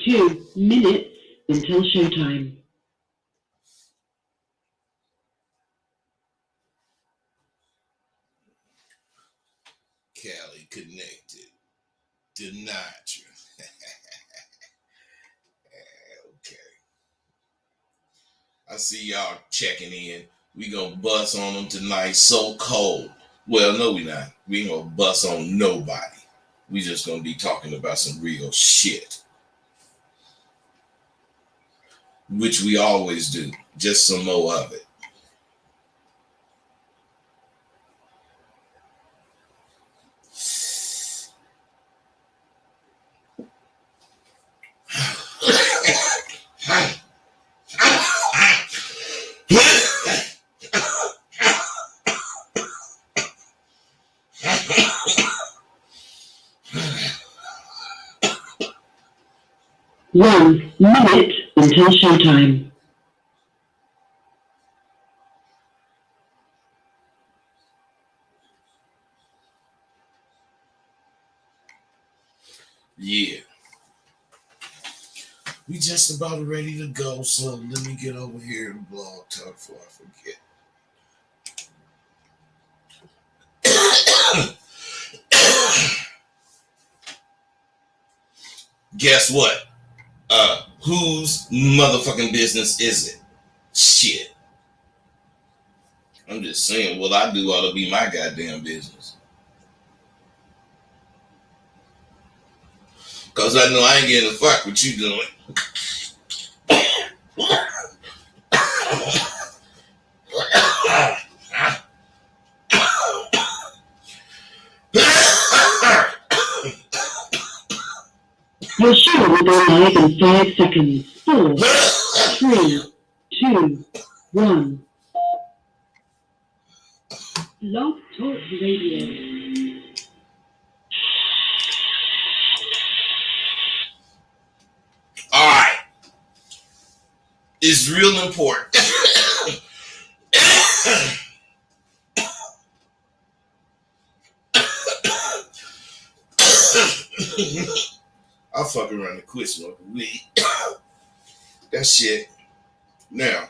2 minutes until showtime. Cali connected. Denied. Okay. I see y'all checking in. We gonna bust on them tonight. So cold. Well, no, we not. We ain't gonna bust on nobody. We just gonna be talking about some real shit. Which we always do. Just some more of it. One minute until showtime. Yeah. We just about ready to go, so let me get over here and blog talk before I forget. Guess what? Whose motherfucking business is it? Shit. I'm just saying, what I do ought to be my goddamn business. Cause I know I ain't getting the fuck what you doing. Your show will go live in 5 seconds. 4, 3, 2, 1. Blog Talk Radio. Alright. It's real important. I'll fuck around and quit smoking weed. That shit. Now,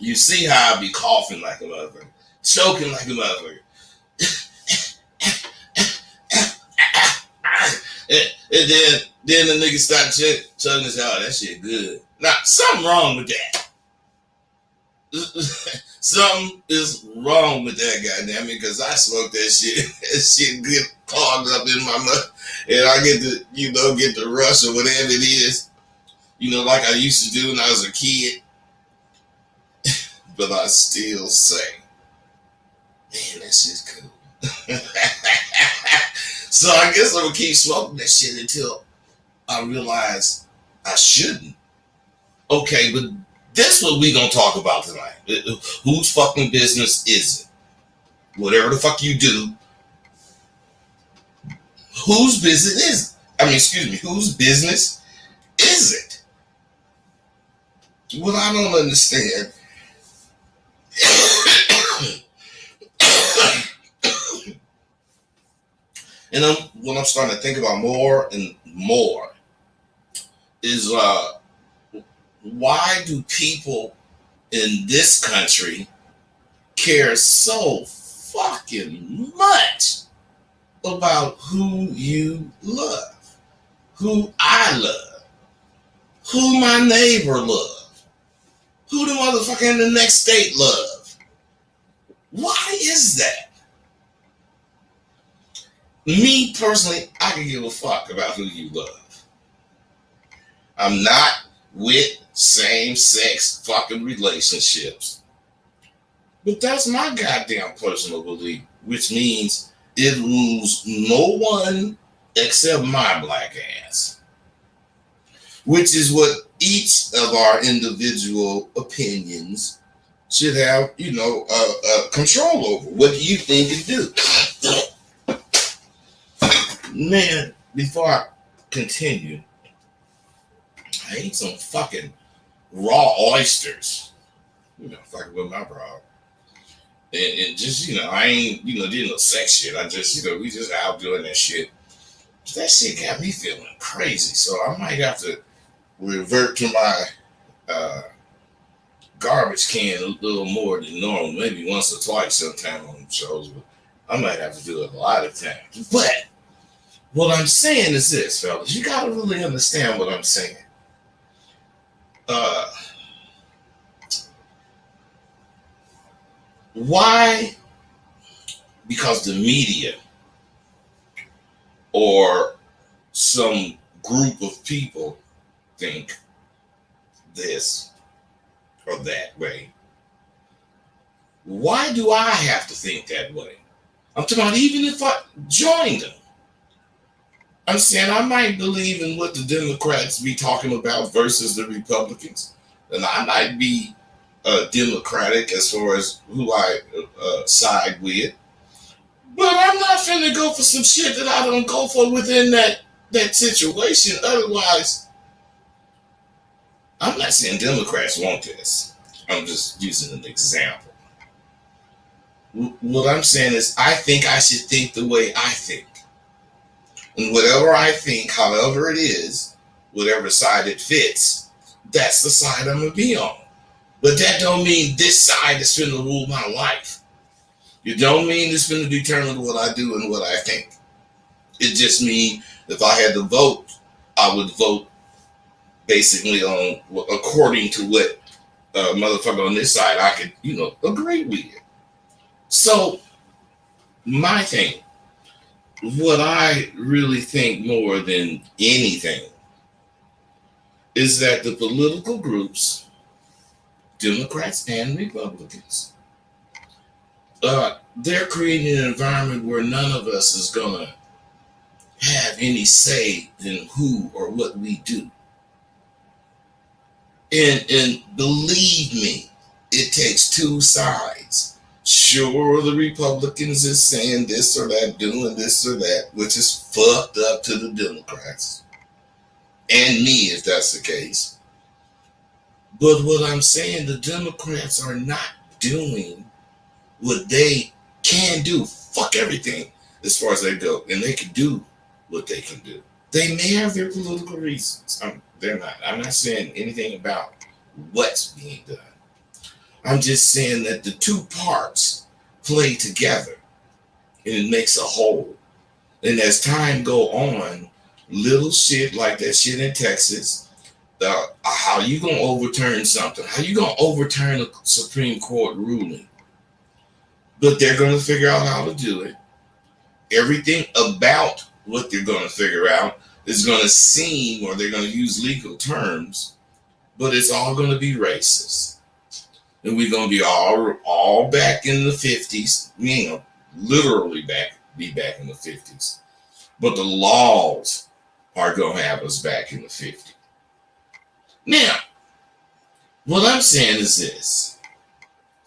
you see how I be coughing like a motherfucker, choking like a motherfucker. and then the nigga start chugging his out. That shit good. Now, something wrong with that. Something is wrong with that, goddamn it, because I smoke that shit. That shit get clogged up in my mouth. And I get to, get the rush or whatever it is, like I used to do when I was a kid. But I still say, man, that shit's cool. So I guess I'm going to keep smoking that shit until I realize I shouldn't. Okay, but this is what we going to talk about tonight. Whose fucking business is it? Whatever the fuck you do, whose business is it? Whose business is it? What I don't understand and what I'm starting to think about more and more is why do people in this country care so fucking much about who you love, who I love, who my neighbor love, who the motherfucker in the next state love? Why is that? Me personally, I can give a fuck about who you love. I'm not with same-sex fucking relationships. But that's my goddamn personal belief, which means it rules no one except my black ass. Which is what each of our individual opinions should have, control over. What do you think and do? Man, before I continue, I ate some fucking raw oysters. Fucking with my bro. And just, I ain't, did no sex shit. I just, we just out doing that shit. That shit got me feeling crazy. So I might have to revert to my uh, garbage can a little more than normal. Maybe once or twice sometime on shows, but I might have to do it a lot of times. But what I'm saying is this, fellas. You got to really understand what I'm saying. Uh, why? Because the media or some group of people think this or that way. Why do I have to think that way? I'm talking about even if I joined them. I'm saying I might believe in what the Democrats be talking about versus the Republicans. And I might be Democratic as far as who I side with. But I'm not finna go for some shit that I don't go for within that situation. Otherwise, I'm not saying Democrats want this. I'm just using an example. What I'm saying is I think I should think the way I think. And whatever I think, however it is, whatever side it fits, that's the side I'm going to be on. But that don't mean this side is going to rule my life. It don't mean it's going to determine what I do and what I think. It just means if I had to vote, I would vote basically on according to what motherfucker on this side I could, agree with. So my thing, what I really think more than anything is that the political groups, Democrats and Republicans, they're creating an environment where none of us is going to have any say in who or what we do. And believe me, it takes two sides. Sure, the Republicans is saying this or that, doing this or that, which is fucked up to the Democrats. And me, if that's the case. But what I'm saying, the Democrats are not doing what they can do. Fuck everything as far as they go. And they can do what they can do. They may have their political reasons. I'm not saying anything about what's being done. I'm just saying that the two parts play together and it makes a whole. And as time go on, little shit like that shit in Texas, how you gonna overturn something? How you gonna overturn a Supreme Court ruling? But they're gonna figure out how to do it. Everything about what they're gonna figure out is gonna seem, or they're gonna use legal terms, but it's all gonna be racist. And we're gonna be all back in the 50s, literally be back in the 50s. But the laws are gonna have us back in the 50s. Now, what I'm saying is this.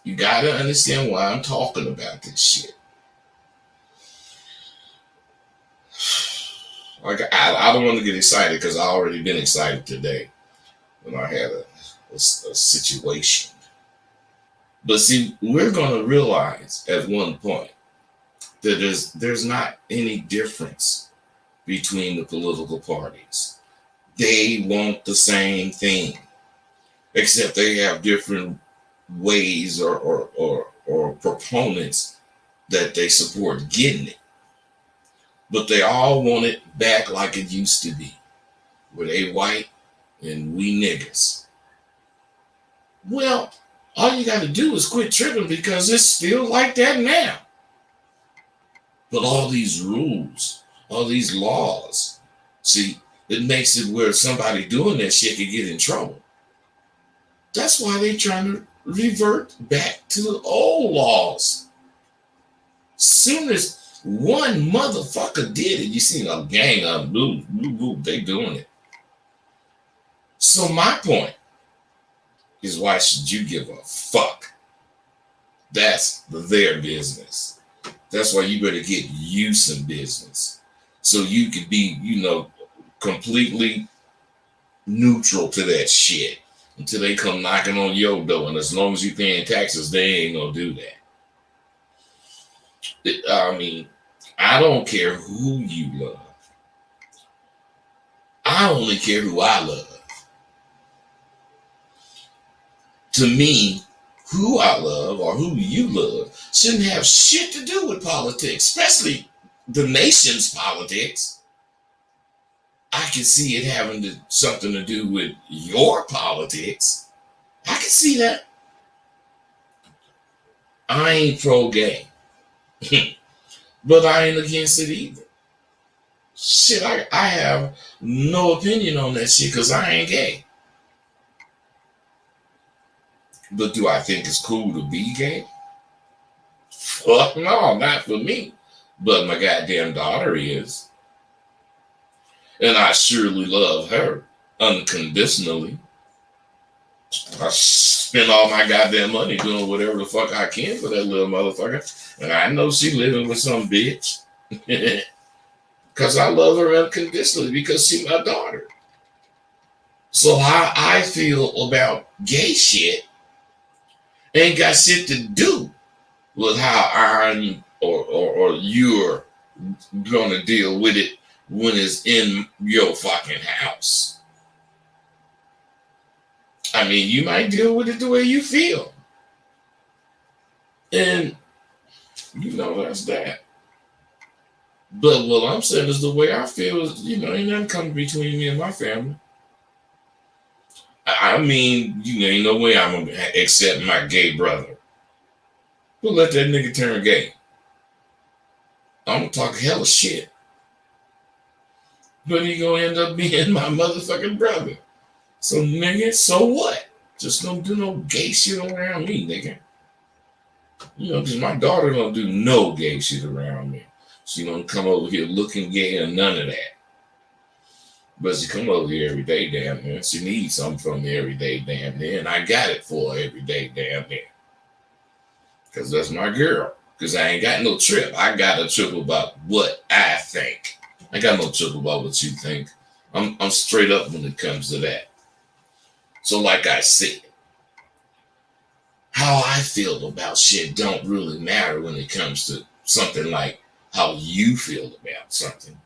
You gotta understand why I'm talking about this shit. Like I don't want to get excited because I already been excited today when I had a situation. But see, we're going to realize at one point that there's not any difference between the political parties. They want the same thing, except they have different ways or proponents that they support getting it. But they all want it back like it used to be, where they white and we niggas. Well, all you got to do is quit tripping because it's still like that now. But all these rules, all these laws, see, it makes it where somebody doing that shit can get in trouble. That's why they're trying to revert back to the old laws. Soon as one motherfucker did it, you see a gang of they doing it. So my point is, why should you give a fuck? That's their business. That's why you better get you some business. So you could be, completely neutral to that shit until they come knocking on your door. And as long as you're paying taxes, they ain't gonna do that. I mean, I don't care who you love. I only care who I love. To me, who I love or who you love shouldn't have shit to do with politics, especially the nation's politics. I can see it having something to do with your politics. I can see that. I ain't pro-gay, but I ain't against it either. Shit, I have no opinion on that shit because I ain't gay. But do I think it's cool to be gay? Fuck no, not for me. But my goddamn daughter is. And I surely love her unconditionally. I spend all my goddamn money doing whatever the fuck I can for that little motherfucker. And I know she living with some bitch. Because I love her unconditionally because she's my daughter. So how I feel about gay shit ain't got shit to do with how I'm or you're gonna deal with it when it's in your fucking house. I mean, you might deal with it the way you feel. And that's that. But what I'm saying is the way I feel is, ain't nothing coming between me and my family. I mean, ain't no way I'm gonna accept my gay brother. We'll let that nigga turn gay. I'm gonna talk hella shit. But he gonna end up being my motherfucking brother. So nigga, so what? Just don't do no gay shit around me, nigga. Because my daughter don't do no gay shit around me. She don't come over here looking gay or none of that. But she come over here every day, damn near. She needs something from me every day, damn near. And I got it for her every day, damn near. Because that's my girl. Because I ain't got no trip. I got a trip about what I think. I got no trip about what you think. I'm straight up when it comes to that. So like I said, how I feel about shit don't really matter when it comes to something like how you feel about something.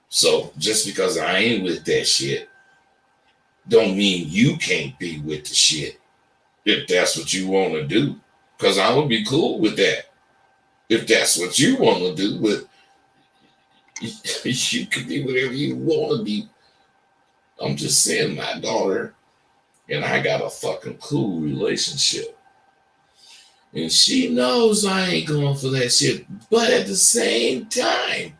So just because I ain't with that shit don't mean you can't be with the shit if that's what you want to do. Because I would be cool with that. If that's what you want to do, but you can be whatever you want to be. I'm just saying my daughter and I got a fucking cool relationship. And she knows I ain't going for that shit. But at the same time,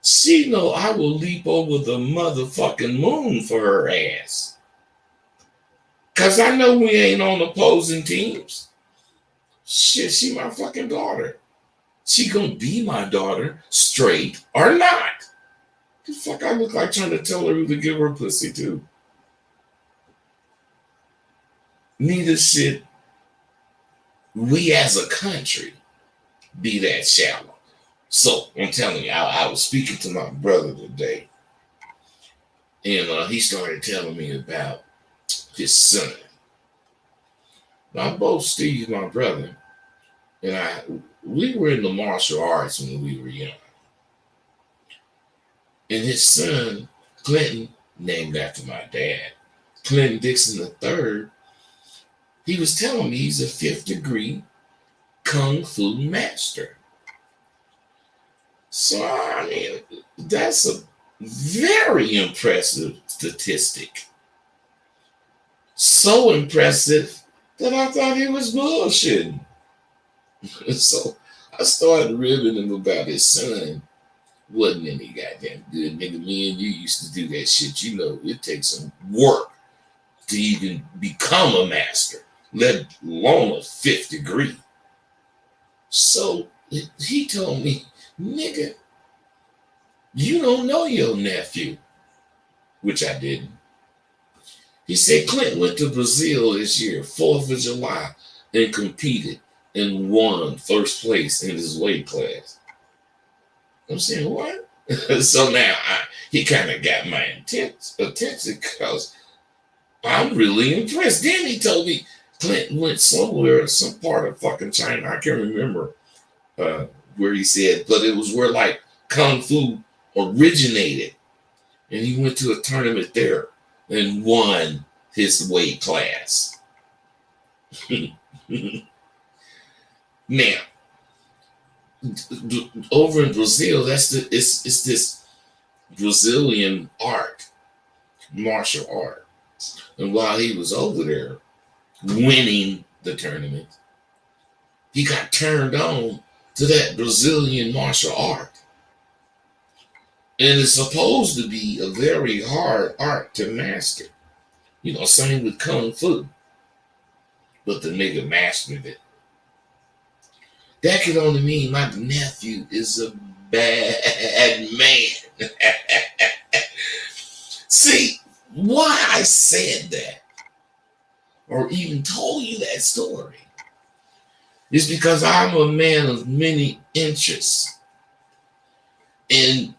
she know I will leap over the motherfucking moon for her ass. Because I know we ain't on opposing teams. Shit, she my fucking daughter. She gonna be my daughter, straight or not. The fuck I look like trying to tell her who to give her pussy to. Neither should we as a country be that shallow. So I'm telling you, I was speaking to my brother today, and he started telling me about his son. Now, both Steve, my brother, and we were in the martial arts when we were young. And his son, Clinton, named after my dad, Clinton Dixon III, he was telling me he's a 5th degree Kung Fu master. So, I mean, that's a very impressive statistic. So impressive that I thought he was bullshitting. So I started ribbing him about his son. Wasn't any goddamn good, nigga. Me and you used to do that shit. It takes some work to even become a master, let alone a 5th degree. So he told me, nigga, you don't know your nephew, which I didn't. He said Clinton went to Brazil this year, 4th of July, and competed and won 1st place in his weight class. I'm saying, what? So now he kind of got my attention because I'm really impressed. Then he told me Clinton went somewhere, some part of fucking China. I can't remember where he said, but it was where like Kung Fu originated. And he went to a tournament there and won his weight class. Now, over in Brazil, it's this Brazilian art, martial art. And while he was over there winning the tournament, he got turned on to that Brazilian martial art. And it's supposed to be a very hard art to master. Same with Kung Fu. But the nigga mastered it. That could only mean my nephew is a bad man. See, why I said that, or even told you that story, is because I'm a man of many interests. And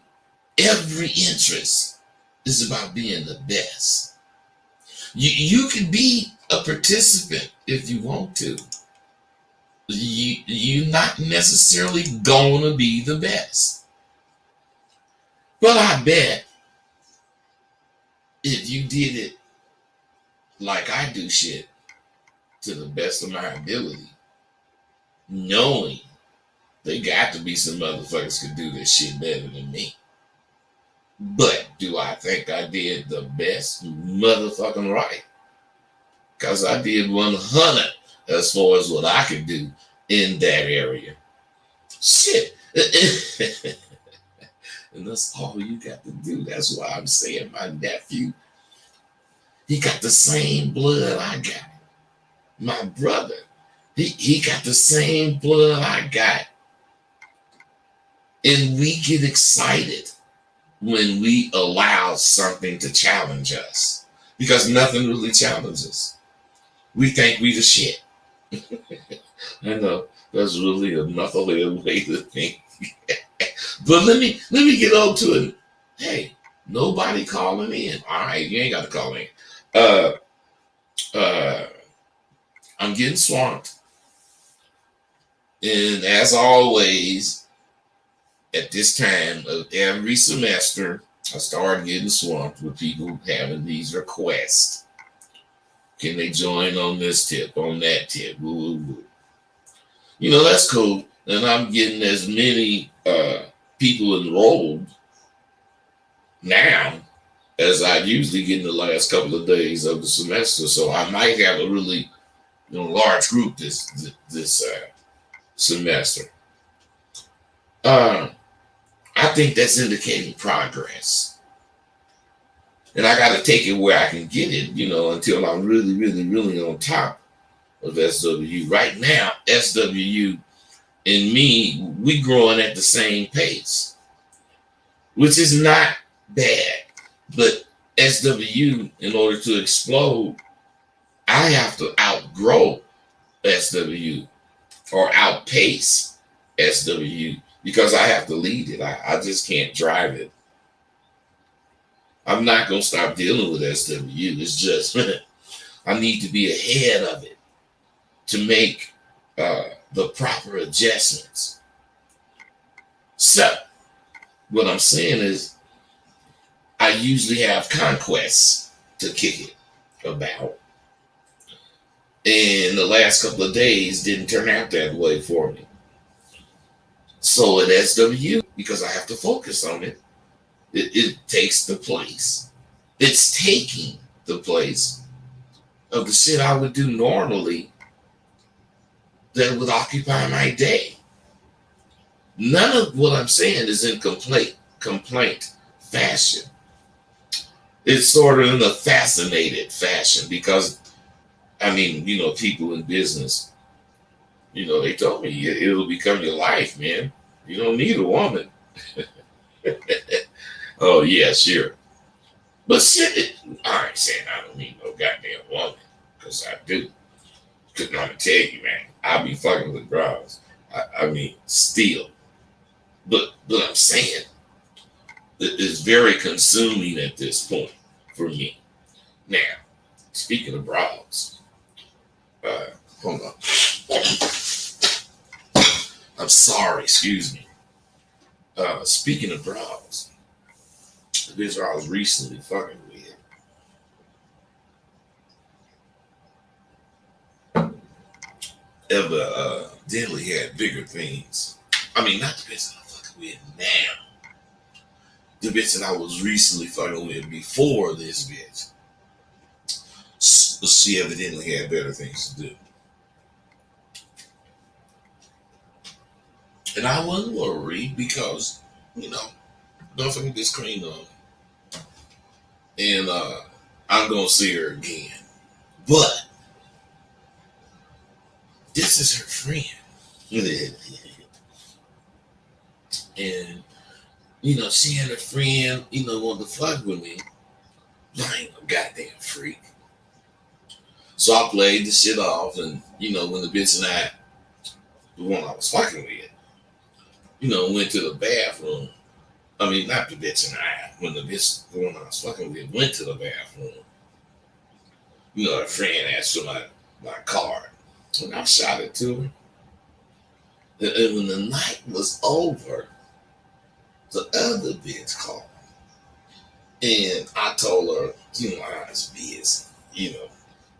every interest is about being the best. You can be a participant if you want to. You're not necessarily going to be the best. But I bet if you did it like I do shit to the best of my ability, knowing they got to be some motherfuckers could do this shit better than me. But do I think I did the best? Motherfucking right. Because I did 100 as far as what I could do in that area. Shit. And that's all you got to do. That's why I'm saying my nephew, he got the same blood I got. My brother, he got the same blood I got. And we get excited when we allow something to challenge us. Because nothing really challenges. We think we the shit. I know that's really a knucklehead way to think. But let me get on to it. Hey, nobody calling in. All right, you ain't got to call in. I'm getting swamped. And as always, at this time of every semester, I start getting swamped with people having these requests. Can they join on this tip, on that tip? Woo, woo, woo. That's cool. And I'm getting as many people enrolled now as I usually get in the last couple of days of the semester. So I might have a really large group this semester. I think that's indicating progress. And I got to take it where I can get it, until I'm really, really, really on top of SWU. Right now, SWU and me, we growing at the same pace, which is not bad. But SWU, in order to explode, I have to outgrow SWU or outpace SWU because I have to lead it. I just can't drive it. I'm not going to stop dealing with SWU. It's just I need to be ahead of it to make the proper adjustments. So, what I'm saying is I usually have conquests to kick it about. And the last couple of days didn't turn out that way for me. So at SWU, because I have to focus on it, it takes the place. It's taking the place of the shit I would do normally that would occupy my day. None of what I'm saying is in complaint fashion. It's sort of in a fascinated fashion because, people in business, they told me it'll become your life, man. You don't need a woman. Oh, yeah, sure. But shit, I ain't saying I don't need no goddamn woman, because I do. Because I'm going to tell you, man, I be fucking with bras. Still. But I'm saying, it's very consuming at this point for me. Now, speaking of bras, hold on. I'm sorry, excuse me. Speaking of bras, bitch I was recently fucking with definitely had bigger things. I mean, not the bitch that I'm fucking with now. The bitch that I was recently fucking with before this bitch. She evidently had better things to do. And I wasn't worried because, don't forget this cream on. And I'm gonna see her again. But this is her friend. And she had a friend, wanted to fuck with me. I ain't no goddamn freak. So I played the shit off, and when the bitch and I, the one I was fucking with, went to the bathroom. I mean, not the bitch and I. When the one I was fucking with, went to the bathroom, her friend asked for my card, and I shot it to her. And when the night was over, the other bitch called, and I told her, I was busy,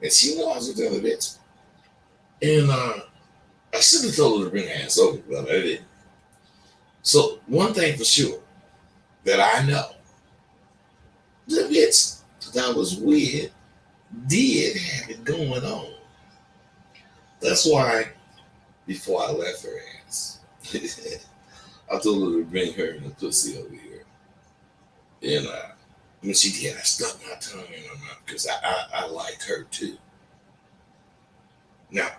and she knew I was with the other bitch. And I should have told her to bring her ass over, but I didn't. So one thing for sure that I know, the bitch that was with did have it going on. That's why before I left her ass, I told her to bring her and the pussy over here. And when she did, I stuck my tongue in her mouth because I liked her too. Now,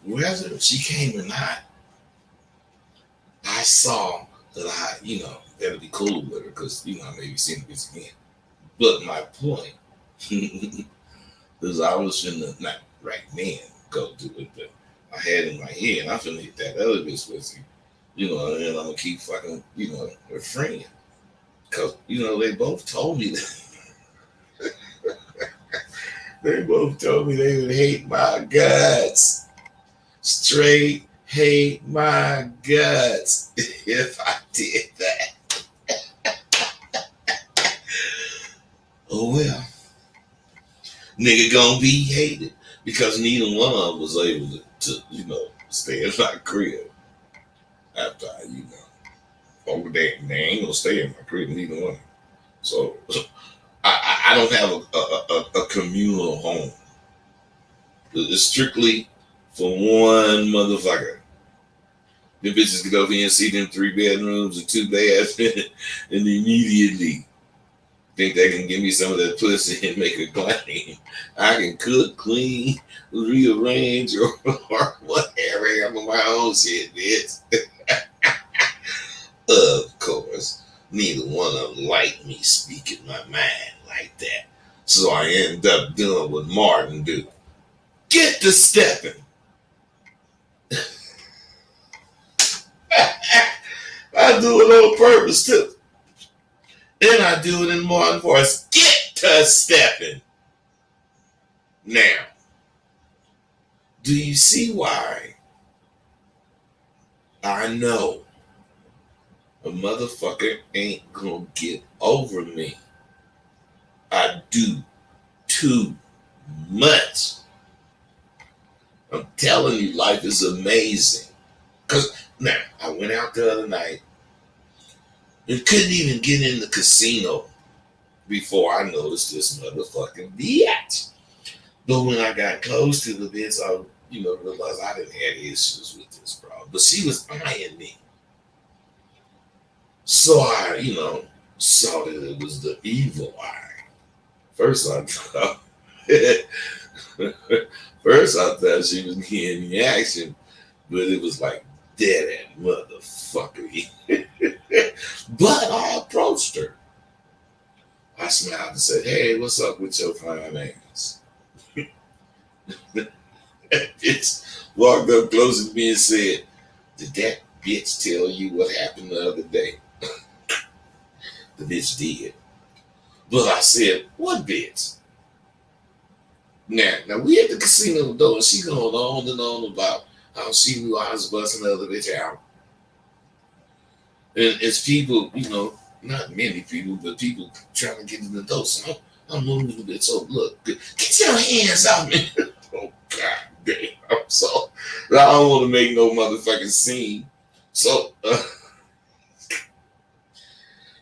whether she came or not, I saw that that'd be cool with her because, I may be seeing this again. But my point is I was finna, not right then, go do it, but I had in my head, I'm finna hit that other bitch pussy, and I'm gonna keep fucking, her friend. Because, they both told me that. They both told me they would hate my guts. Straight hate my guts if I did that. Oh well. Nigga gonna be hated because neither one of them was able to stay in my crib after they ain't gonna stay in my crib, neither one. So I don't have a communal home. It's strictly for one motherfucker. Them bitches get over here and see them 3 bedrooms and 2 baths and immediately think they can give me some of that pussy and make a claim. I can cook, clean, rearrange, or whatever. I'm on my own shit, bitch. Of course, neither one of them like me speaking my mind like that. So I end up doing what Martin do. Get to stepping. I do it on purpose too. And I do it in Martin voice. Get to stepping. Now, do you see why I know a motherfucker ain't gonna get over me? I do too much. I'm telling you, life is amazing. Because now, I went out the other night and couldn't even get in the casino before I noticed this motherfucking bitch. But when I got close to the bitch, I realized I didn't have issues with this problem. But she was eyeing me. So I, saw that it was the evil eye. First I thought she was getting the action, but it was like dead at motherfucker. But I approached her. I smiled and said, "Hey, what's up with your fine ass?" Bitch walked up close to me and said, "Did that bitch tell you what happened the other day?" The bitch did. But I said, "What bitch?" Now we at the casino though, and she going on and on about how she knew I was busting the other bitch out. And it's people, not many people, but people trying to get in the door. So I'm moving a bit. So look, get your hands out, man. Oh god damn. So I don't want to make no motherfucking scene. So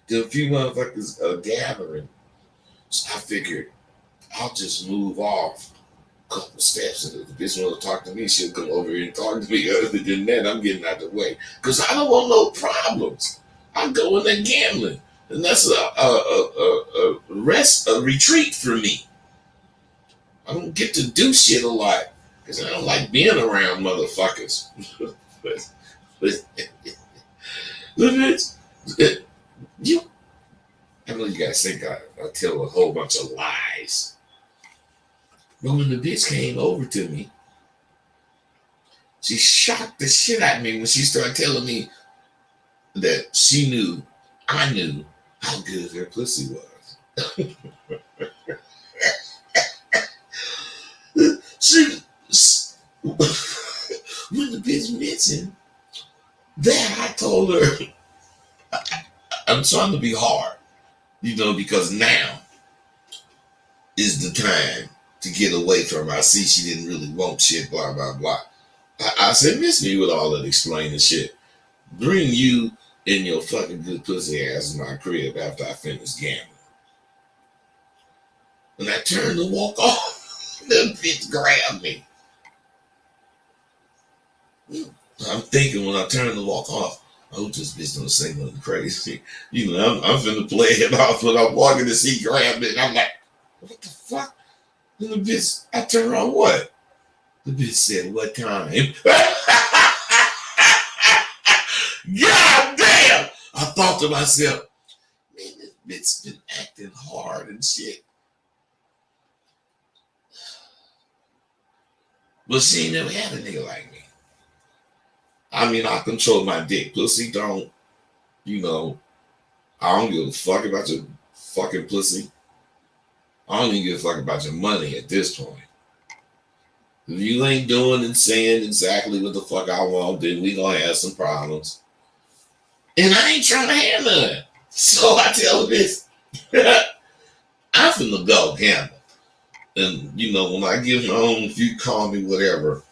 the few motherfuckers gathering. So I figured I'll just move off a couple steps, and if the bitch want to talk to me, she'll come over here and talk to me. Other than that, I'm getting out the way because I don't want no problems. I'm going there gambling, and that's a retreat for me. I don't get to do shit a lot because I don't like being around motherfuckers. but you, I know you guys think I tell a whole bunch of lies. But when the bitch came over to me, she shocked the shit out of me when she started telling me that I knew how good her pussy was. When the bitch mentioned that, I told her, I'm trying to be hard, because now is the time to get away from her. I see she didn't really want shit, blah, blah, blah. I said, miss me with all that explaining shit. Bring you and your fucking good pussy ass in my crib after I finish gambling. When I turned to walk off, the bitch grabbed me. I'm thinking when I turn to walk off, I hope this bitch don't say nothing crazy. I'm finna play it off when I'm walking to see grab it. And I'm like, what the fuck? And the bitch, I turn around, what? The bitch said, what time? God damn! I thought to myself, man, this bitch been acting hard and shit. But she ain't never had a nigga like me. I mean, I control my dick. Pussy don't, I don't give a fuck about your fucking pussy. I don't even give a fuck about your money at this point. If you ain't doing and saying exactly what the fuck I want, then we gonna have some problems. And I ain't trying to have none. So I tell her this. I'm finna go gamble. And, when I get home, if you call me, whatever,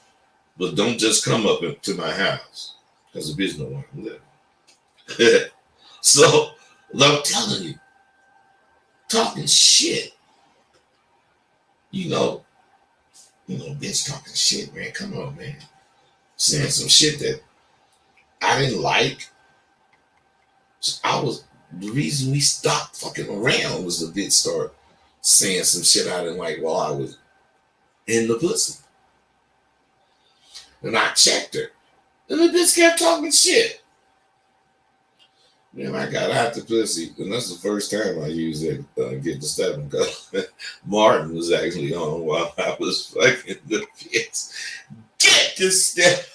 but don't just come up to my house. Because the bitch don't want to live. So, I'm telling you, talking shit. Bitch talking shit, man. Come on, man. Saying some shit that I didn't like. The reason we stopped fucking around was the bitch start saying some shit I didn't like while I was in the pussy. And I checked her. And the bitch kept talking shit. Then I got out the pussy, and that's the first time I used it, get the step, because Martin was actually on while I was fucking the bitch. Get the step.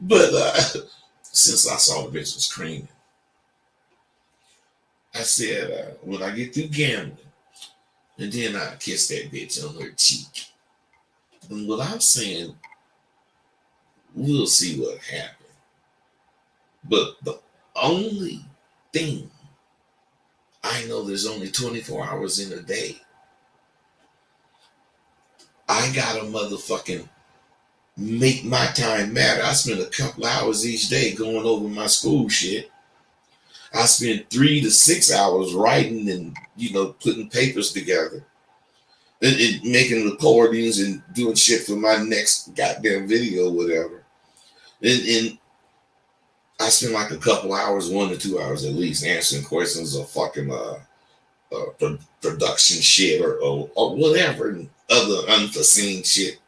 But since I saw the bitch was screaming, I said, when I get through gambling, and then I kiss that bitch on her cheek. And what I'm saying, we'll see what happens. But the only thing, I know there's only 24 hours in a day. I gotta motherfucking make my time matter. I spend a couple hours each day going over my school shit. I spend 3 to 6 hours writing and, putting papers together. And making recordings and doing shit for my next goddamn video, whatever. And I spend like a couple hours, 1 to 2 hours at least, answering questions of fucking production shit or whatever, and other unforeseen shit.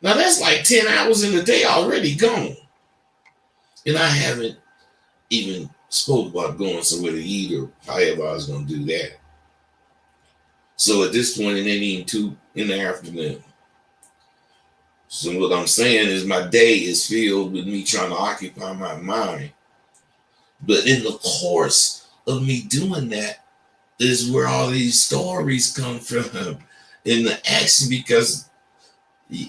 Now that's like 10 hours in a day already gone. And I haven't even spoke about going somewhere to eat or however I was going to do that. So at this point, it ain't even 2 in the afternoon. So what I'm saying is my day is filled with me trying to occupy my mind. But in the course of me doing that is where all these stories come from in the action, because you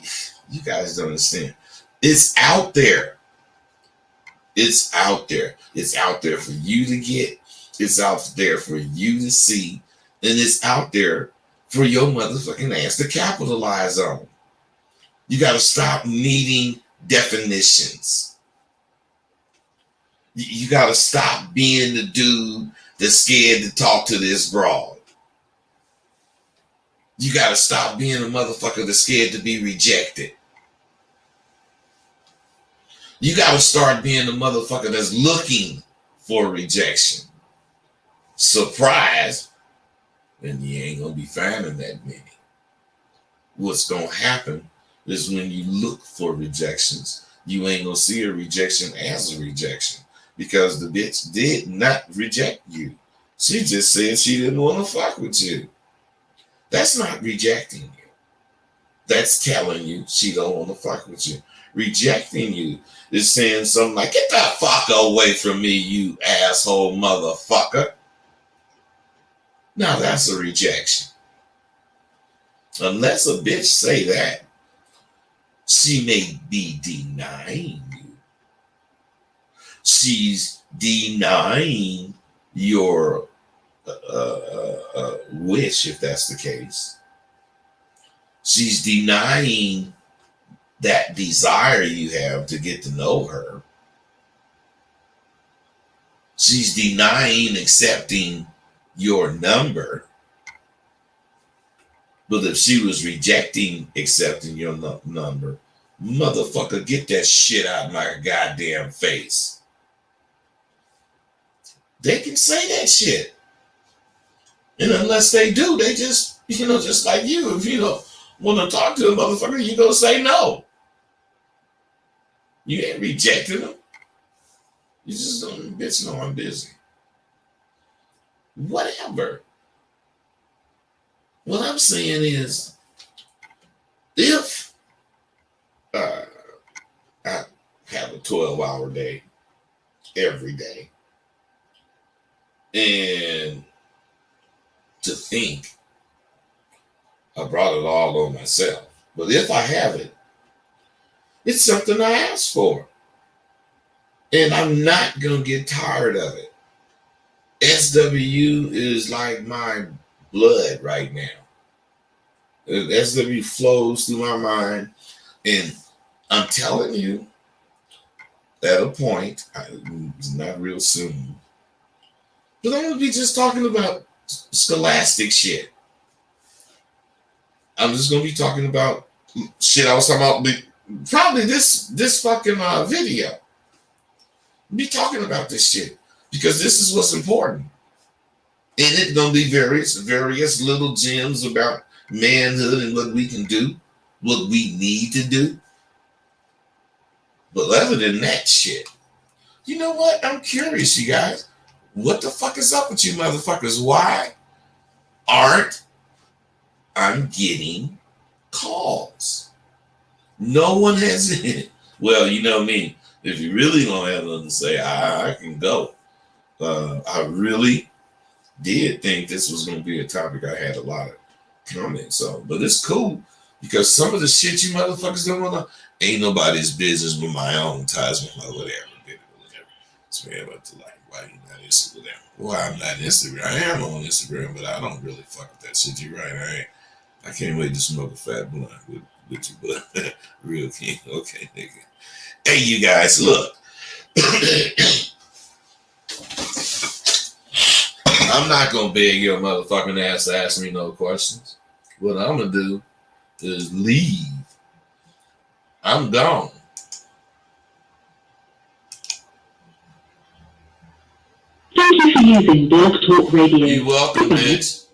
guys don't understand. It's out there. It's out there. It's out there for you to get. It's out there for you to see. And it's out there for your motherfucking ass to capitalize on. You got to stop needing definitions. You got to stop being the dude that's scared to talk to this broad. You got to stop being a motherfucker that's scared to be rejected. You got to start being the motherfucker that's looking for rejection. Surprise, and you ain't going to be finding that many. What's going to happen is when you look for rejections, you ain't going to see a rejection as a rejection because the bitch did not reject you. She just said she didn't want to fuck with you. That's not rejecting you. That's telling you she don't want to fuck with you. Rejecting you is saying something like, get that fuck away from me, you asshole motherfucker. Now that's a rejection. Unless a bitch say that, she may be denying you. She's denying your wish, if that's the case. She's denying that desire you have to get to know her. She's denying accepting your number. But if she was rejecting accepting your number, motherfucker, get that shit out of my goddamn face. They can say that shit. And unless they do, they just, just like you, if you don't want to talk to a motherfucker, you go say no. You ain't rejecting them. You just don't, bitch, no, I'm busy. Whatever. What I'm saying is, if I have a 12-hour day every day, and to think I brought it all on myself. But if I have it, it's something I asked for. And I'm not going to get tired of it. SW is like my blood right now. SW flows through my mind. And I'm telling you, at a point, it's not real soon, but I'm going to be just talking about scholastic shit. I'm just going to be talking about shit I was talking about, probably this fucking video. I'll be talking about this shit because this is what's important. And it's going to be various little gems about manhood and what we can do, what we need to do. But other than that shit, you know what? I'm curious, you guys. What the fuck is up with you motherfuckers? Why aren't I getting calls? No one has it. Well, you know me. If you really don't have nothing to say, I can go. I really did think this was going to be a topic I had a lot of comments on. But it's cool because some of the shit you motherfuckers don't want to, ain't nobody's business but my own ties with my whatever. So man, but to like, why you not Instagram? Well, I'm not Instagram. I am on Instagram, but I don't really fuck with that shit. You're right. I can't wait to smoke a fat blunt with you, but real king. Okay, nigga. Hey, you guys, look. I'm not gonna beg your motherfucking ass to ask me no questions. What I'm gonna do is leave. I'm gone. Thank you for using Blog Talk Radio. You're welcome, bitch.